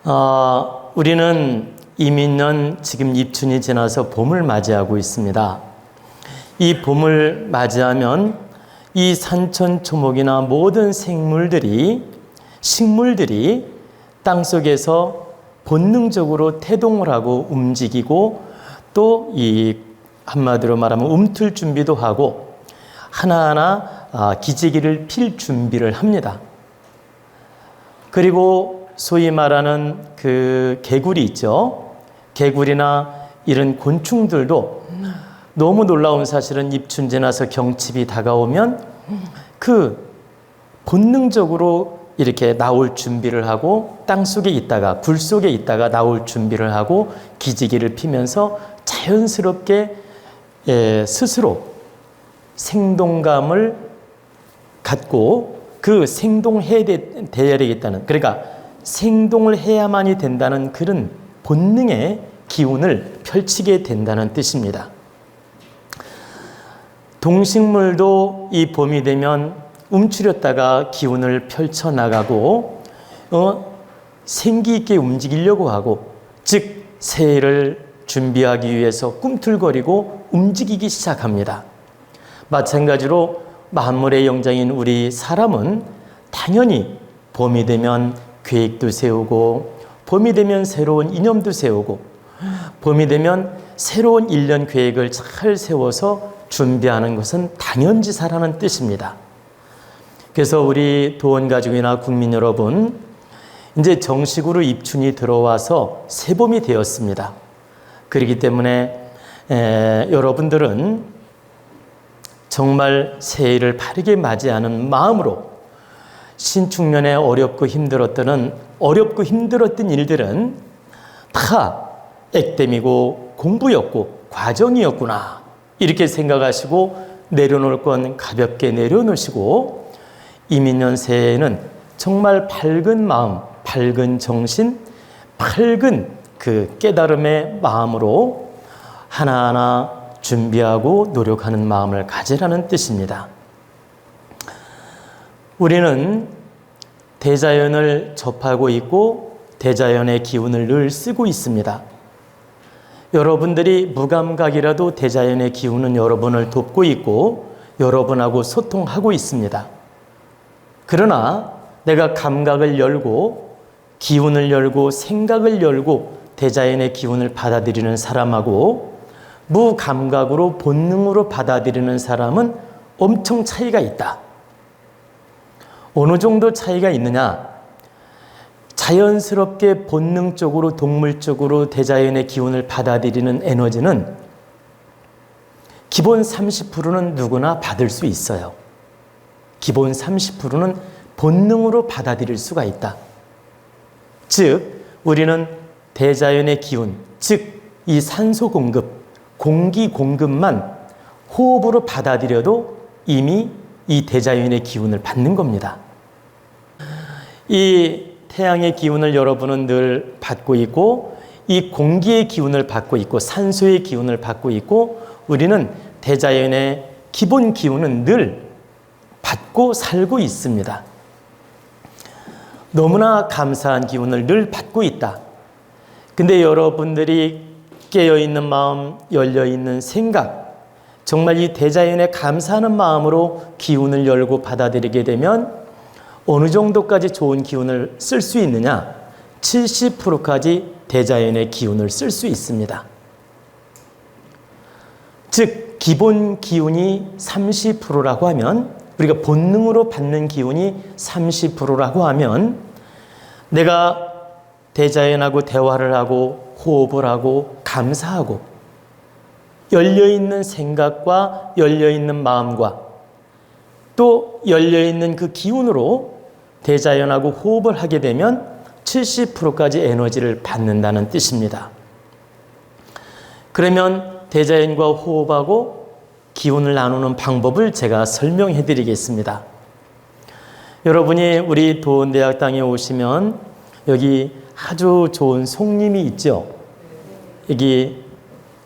우리는 이민년 지금 입춘이 지나서 봄을 맞이하고 있습니다. 이 봄을 맞이하면 이 산천초목이나 모든 식물들이 땅속에서 본능적으로 태동을 하고 움직이고 또 이 한마디로 말하면 움틀 준비도 하고 하나하나 기지개를 필 준비를 합니다. 그리고 소위 말하는 그 개구리 있죠. 개구리나 이런 곤충들도 너무 놀라운 사실은 입춘 지나서 경칩이 다가오면 그 본능적으로 이렇게 나올 준비를 하고 땅속에 있다가 굴 속에 있다가 나올 준비를 하고 기지개를 피면서 자연스럽게 스스로 생동감을 갖고 그 생동해야 되겠다는, 그러니까 생동을 해야만이 된다는 그런 본능의 기운을 펼치게 된다는 뜻입니다. 동식물도 이 봄이 되면 움츠렸다가 기운을 펼쳐나가고 생기 있게 움직이려고 하고, 즉 새해를 준비하기 위해서 꿈틀거리고 움직이기 시작합니다. 마찬가지로 만물의 영장인 우리 사람은 당연히 봄이 되면 계획도 세우고, 봄이 되면 새로운 이념도 세우고, 봄이 되면 새로운 1년 계획을 잘 세워서 준비하는 것은 당연지사라는 뜻입니다. 그래서 우리 도원가족이나 국민 여러분, 이제 정식으로 입춘이 들어와서 새봄이 되었습니다. 그렇기 때문에 여러분들은 정말 새해를 바르게 맞이하는 마음으로 신축년에 어렵고 힘들었던 일들은 다 액땜이고 공부였고 과정이었구나, 이렇게 생각하시고 내려놓을 건 가볍게 내려놓으시고, 이민년 새해에는 정말 밝은 마음, 밝은 정신, 밝은 그 깨달음의 마음으로 하나하나 준비하고 노력하는 마음을 가지라는 뜻입니다. 우리는 대자연을 접하고 있고 대자연의 기운을 늘 쓰고 있습니다. 여러분들이 무감각이라도 대자연의 기운은 여러분을 돕고 있고 여러분하고 소통하고 있습니다. 그러나 내가 감각을 열고 기운을 열고 생각을 열고 대자연의 기운을 받아들이는 사람하고 무감각으로 본능으로 받아들이는 사람은 엄청 차이가 있다. 어느 정도 차이가 있느냐? 자연스럽게 본능적으로 동물적으로 대자연의 기운을 받아들이는 에너지는 기본 30%는 누구나 받을 수 있어요. 기본 30%는 본능으로 받아들일 수가 있다. 즉 우리는 대자연의 기운, 즉 이 산소 공급, 공기 공급만 호흡으로 받아들여도 이미 이 대자연의 기운을 받는 겁니다. 이 태양의 기운을 여러분은 늘 받고 있고, 이 공기의 기운을 받고 있고, 산소의 기운을 받고 있고, 우리는 대자연의 기본 기운은 늘 받고 살고 있습니다. 너무나 감사한 기운을 늘 받고 있다. 근데 여러분들이 깨어있는 마음, 열려있는 생각, 정말 이 대자연에 감사하는 마음으로 기운을 열고 받아들이게 되면 어느 정도까지 좋은 기운을 쓸 수 있느냐? 70%까지 대자연의 기운을 쓸 수 있습니다. 즉 기본 기운이 30%라고 하면, 우리가 본능으로 받는 기운이 30%라고 하면, 내가 대자연하고 대화를 하고 호흡을 하고 감사하고 열려있는 생각과 열려있는 마음과 또 열려있는 그 기운으로 대자연하고 호흡을 하게 되면 70%까지 에너지를 받는다는 뜻입니다. 그러면 대자연과 호흡하고 기운을 나누는 방법을 제가 설명해 드리겠습니다. 여러분이 우리 도원대학당에 오시면 여기 아주 좋은 송림이 있죠. 여기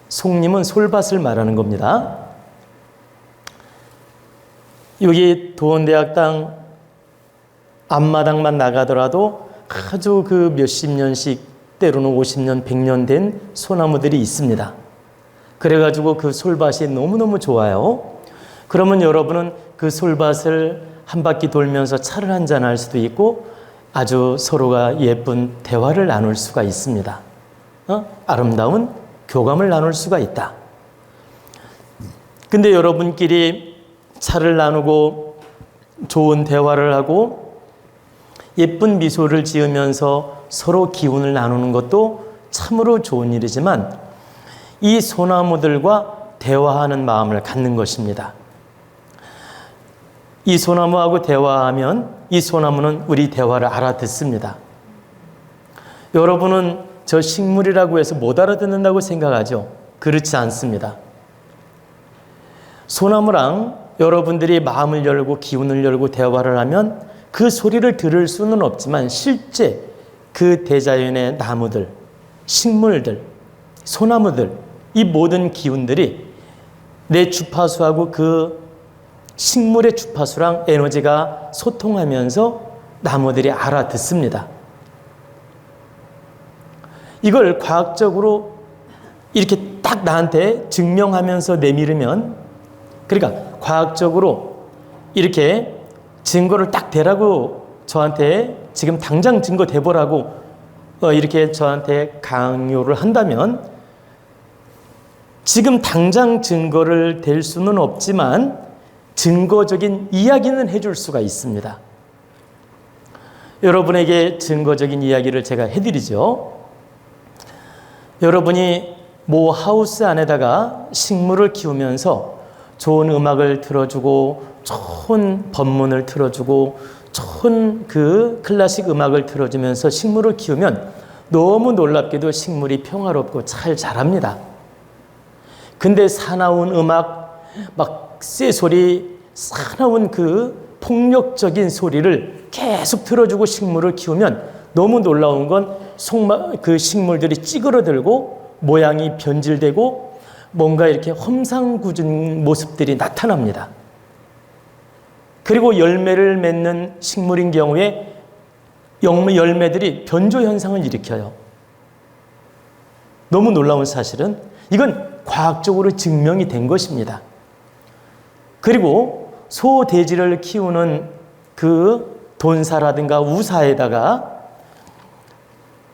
송림은 솔밭을 말하는 겁니다. 여기 도원대학당 앞마당만 나가더라도 아주 그 몇십 년씩 때로는 50년, 100년 된 소나무들이 있습니다. 그래가지고 그 솔밭이 너무너무 좋아요. 그러면 여러분은 그 솔밭을 한 바퀴 돌면서 차를 한잔 할 수도 있고 아주 서로가 예쁜 대화를 나눌 수가 있습니다. 아름다운 교감을 나눌 수가 있다. 근데 여러분끼리 차를 나누고 좋은 대화를 하고 예쁜 미소를 지으면서 서로 기운을 나누는 것도 참으로 좋은 일이지만 이 소나무들과 대화하는 마음을 갖는 것입니다. 이 소나무하고 대화하면 이 소나무는 우리 대화를 알아듣습니다. 여러분은 저 식물이라고 해서 못 알아듣는다고 생각하죠? 그렇지 않습니다. 소나무랑 여러분들이 마음을 열고 기운을 열고 대화를 하면 그 소리를 들을 수는 없지만 실제 그 대자연의 나무들, 식물들, 소나무들, 이 모든 기운들이 내 주파수하고 그 식물의 주파수랑 에너지가 소통하면서 나무들이 알아듣습니다. 이걸 과학적으로 이렇게 딱 나한테 증명하면서 내밀으면, 그러니까 과학적으로 이렇게 증거를 딱 대라고 저한테 지금 당장 증거 대보라고 이렇게 저한테 강요를 한다면 지금 당장 증거를 댈 수는 없지만 증거적인 이야기는 해줄 수가 있습니다. 여러분에게 증거적인 이야기를 제가 해드리죠. 여러분이 모 하우스 안에다가 식물을 키우면서 좋은 음악을 틀어주고 좋은 법문을 틀어주고 좋은 그 클래식 음악을 틀어주면서 식물을 키우면 너무 놀랍게도 식물이 평화롭고 잘 자랍니다. 근데 사나운 음악, 막 쇠소리, 사나운 그 폭력적인 소리를 계속 틀어주고 식물을 키우면 너무 놀라운 건 그 식물들이 찌그러들고 모양이 변질되고 뭔가 이렇게 험상궂은 모습들이 나타납니다. 그리고 열매를 맺는 식물인 경우에 열매들이 변조 현상을 일으켜요. 너무 놀라운 사실은 이건 과학적으로 증명이 된 것입니다. 그리고 소돼지를 키우는 그 돈사라든가 우사에다가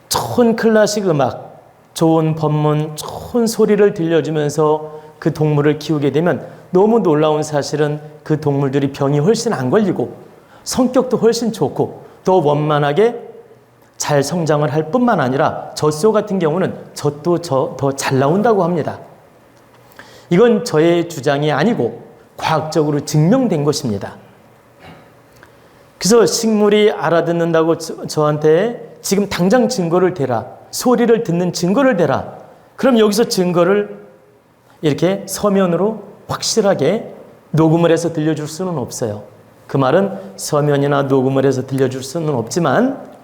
좋은 클래식 음악, 좋은 법문, 좋은 소리를 들려주면서 그 동물을 키우게 되면 너무 놀라운 사실은 그 동물들이 병이 훨씬 안 걸리고 성격도 훨씬 좋고 더 원만하게 잘 성장을 할 뿐만 아니라 젖소 같은 경우는 젖도 더 잘 나온다고 합니다. 이건 저의 주장이 아니고 과학적으로 증명된 것입니다. 그래서 식물이 알아듣는다고 저한테 지금 당장 증거를 대라, 소리를 듣는 증거를 대라. 그럼 여기서 증거를 이렇게 서면으로 확실하게 녹음을 해서 들려줄 수는 없어요. 그 말은 서면이나 녹음을 해서 들려줄 수는 없지만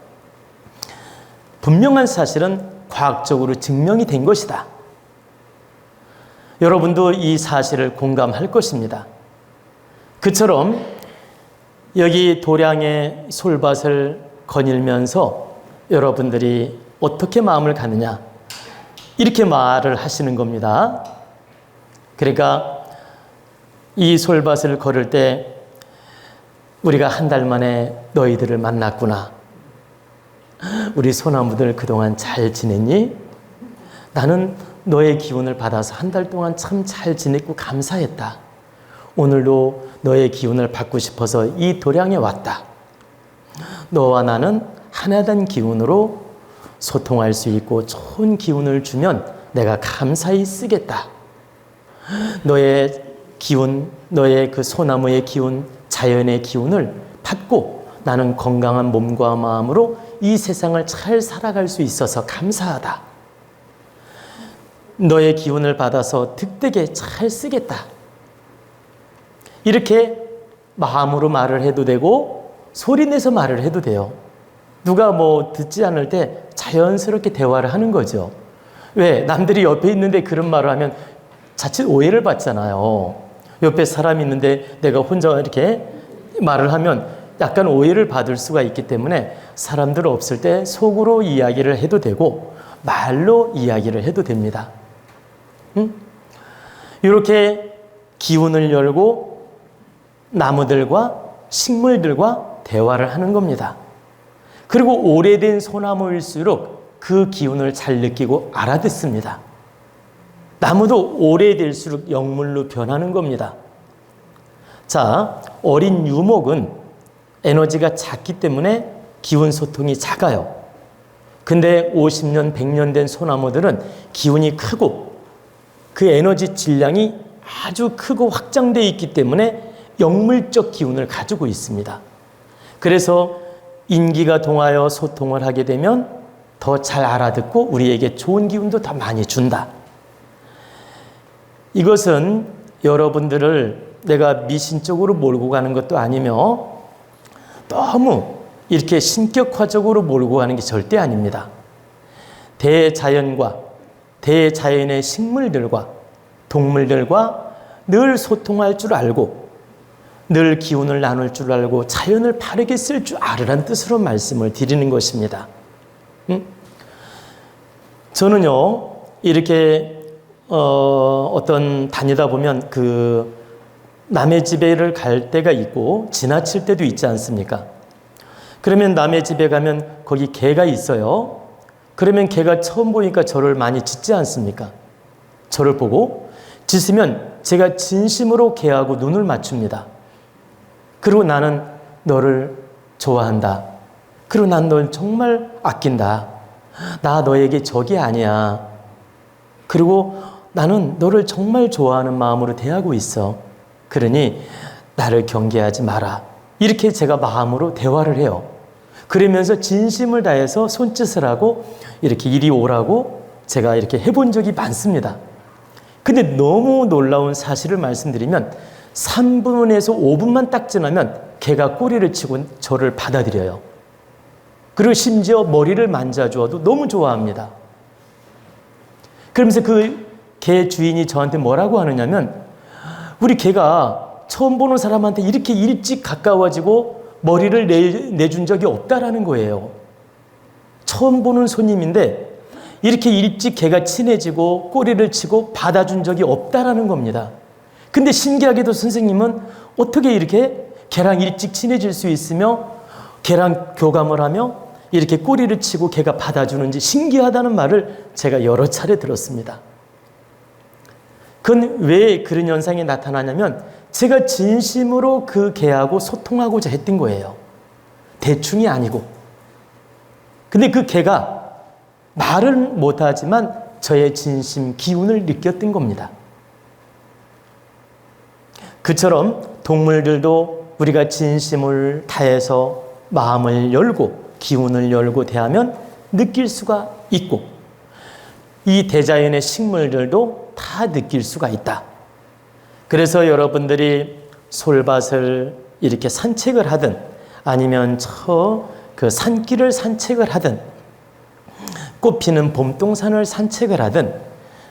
분명한 사실은 과학적으로 증명이 된 것이다. 여러분도 이 사실을 공감할 것입니다. 그처럼 여기 도량의 솔밭을 거닐면서 여러분들이 어떻게 마음을 갖느냐 이렇게 말을 하시는 겁니다. 그러니까 이 솔밭을 걸을 때 우리가 한 달 만에 너희들을 만났구나. 우리 소나무들 그동안 잘 지냈니? 나는 너의 기운을 받아서 한 달 동안 참 잘 지냈고 감사했다. 오늘도 너의 기운을 받고 싶어서 이 도량에 왔다. 너와 나는 하나된 기운으로 소통할 수 있고 좋은 기운을 주면 내가 감사히 쓰겠다. 너의 기운, 너의 그 소나무의 기운, 자연의 기운을 받고 나는 건강한 몸과 마음으로 이 세상을 잘 살아갈 수 있어서 감사하다. 너의 기운을 받아서 득되게 잘 쓰겠다. 이렇게 마음으로 말을 해도 되고 소리내서 말을 해도 돼요. 누가 뭐 듣지 않을 때 자연스럽게 대화를 하는 거죠. 왜? 남들이 옆에 있는데 그런 말을 하면 자칫 오해를 받잖아요. 옆에 사람이 있는데 내가 혼자 이렇게 말을 하면 약간 오해를 받을 수가 있기 때문에 사람들 없을 때 속으로 이야기를 해도 되고 말로 이야기를 해도 됩니다. 이렇게 기운을 열고 나무들과 식물들과 대화를 하는 겁니다. 그리고 오래된 소나무일수록 그 기운을 잘 느끼고 알아듣습니다. 나무도 오래될수록 영물로 변하는 겁니다. 자, 어린 유목은 에너지가 작기 때문에 기운 소통이 작아요. 근데 50년, 100년 된 소나무들은 기운이 크고 그 에너지 질량이 아주 크고 확장되어 있기 때문에 영물적 기운을 가지고 있습니다. 그래서 인기가 동하여 소통을 하게 되면 더 잘 알아듣고 우리에게 좋은 기운도 더 많이 준다. 이것은 여러분들을 내가 미신적으로 몰고 가는 것도 아니며 너무 이렇게 신격화적으로 몰고 가는 게 절대 아닙니다. 대자연과 대자연의 식물들과 동물들과 늘 소통할 줄 알고 늘 기운을 나눌 줄 알고 자연을 바르게 쓸 줄 알으란 뜻으로 말씀을 드리는 것입니다. 저는요 이렇게 어떤 다니다 보면 그 남의 집에를 갈 때가 있고 지나칠 때도 있지 않습니까? 그러면 남의 집에 가면 거기 개가 있어요. 그러면 개가 처음 보니까 저를 많이 짖지 않습니까? 저를 보고 짖으면 제가 진심으로 개하고 눈을 맞춥니다. 그리고 나는 너를 좋아한다. 그리고 난 널 정말 아낀다. 나 너에게 적이 아니야. 그리고 나는 너를 정말 좋아하는 마음으로 대하고 있어. 그러니 나를 경계하지 마라. 이렇게 제가 마음으로 대화를 해요. 그러면서 진심을 다해서 손짓을 하고 이렇게 이리 오라고 제가 이렇게 해본 적이 많습니다. 근데 너무 놀라운 사실을 말씀드리면 3분에서 5분만 딱 지나면 개가 꼬리를 치고 저를 받아들여요. 그리고 심지어 머리를 만져주어도 너무 좋아합니다. 그러면서 그 개 주인이 저한테 뭐라고 하느냐면 우리 개가 처음 보는 사람한테 이렇게 일찍 가까워지고 머리를 내준 적이 없다라는 거예요. 처음 보는 손님인데 이렇게 일찍 개가 친해지고 꼬리를 치고 받아준 적이 없다라는 겁니다. 근데 신기하게도 선생님은 어떻게 이렇게 개랑 일찍 친해질 수 있으며 개랑 교감을 하며 이렇게 꼬리를 치고 개가 받아주는지 신기하다는 말을 제가 여러 차례 들었습니다. 그건 왜 그런 현상이 나타나냐면 제가 진심으로 그 개하고 소통하고자 했던 거예요. 대충이 아니고. 근데 그 개가 말은 못하지만 저의 진심 기운을 느꼈던 겁니다. 그처럼 동물들도 우리가 진심을 다해서 마음을 열고 기운을 열고 대하면 느낄 수가 있고 이 대자연의 식물들도 다 느낄 수가 있다. 그래서 여러분들이 솔밭을 이렇게 산책을 하든 아니면 저 그 산길을 산책을 하든 꽃피는 봄동산을 산책을 하든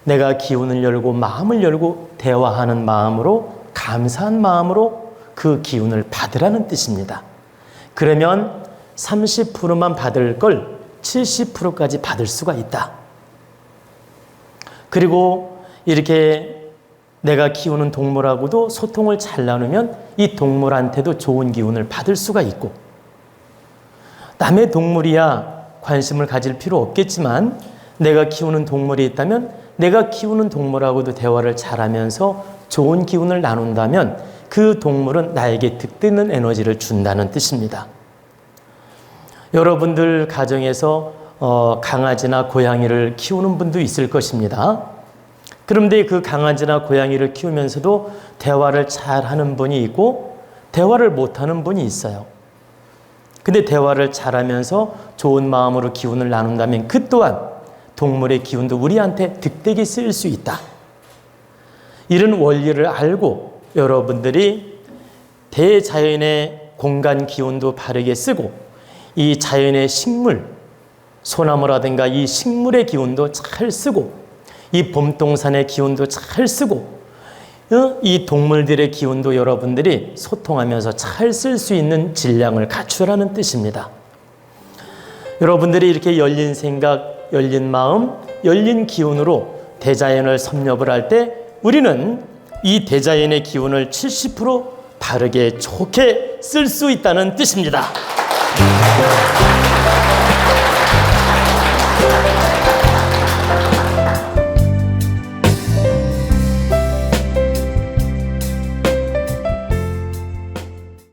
내가 기운을 열고 마음을 열고 대화하는 마음으로 감사한 마음으로 그 기운을 받으라는 뜻입니다. 그러면 30%만 받을 걸 70%까지 받을 수가 있다. 그리고 이렇게 내가 키우는 동물하고도 소통을 잘 나누면 이 동물한테도 좋은 기운을 받을 수가 있고 남의 동물이야 관심을 가질 필요 없겠지만 내가 키우는 동물이 있다면 내가 키우는 동물하고도 대화를 잘하면서 좋은 기운을 나눈다면 그 동물은 나에게 득되는 에너지를 준다는 뜻입니다. 여러분들 가정에서 강아지나 고양이를 키우는 분도 있을 것입니다. 그런데 그 강아지나 고양이를 키우면서도 대화를 잘하는 분이 있고 대화를 못하는 분이 있어요. 근데 대화를 잘하면서 좋은 마음으로 기운을 나눈다면 그 또한 동물의 기운도 우리한테 득되게 쓰일 수 있다. 이런 원리를 알고 여러분들이 대자연의 공간 기운도 바르게 쓰고 이 자연의 식물, 소나무라든가 이 식물의 기운도 잘 쓰고 이 봄동산의 기운도 잘 쓰고 이 동물들의 기운도 여러분들이 소통하면서 잘 쓸 수 있는 질량을 갖추라는 뜻입니다. 여러분들이 이렇게 열린 생각, 열린 마음, 열린 기운으로 대자연을 섭렵을 할 때 우리는 이 대자연의 기운을 70% 바르게 좋게 쓸 수 있다는 뜻입니다.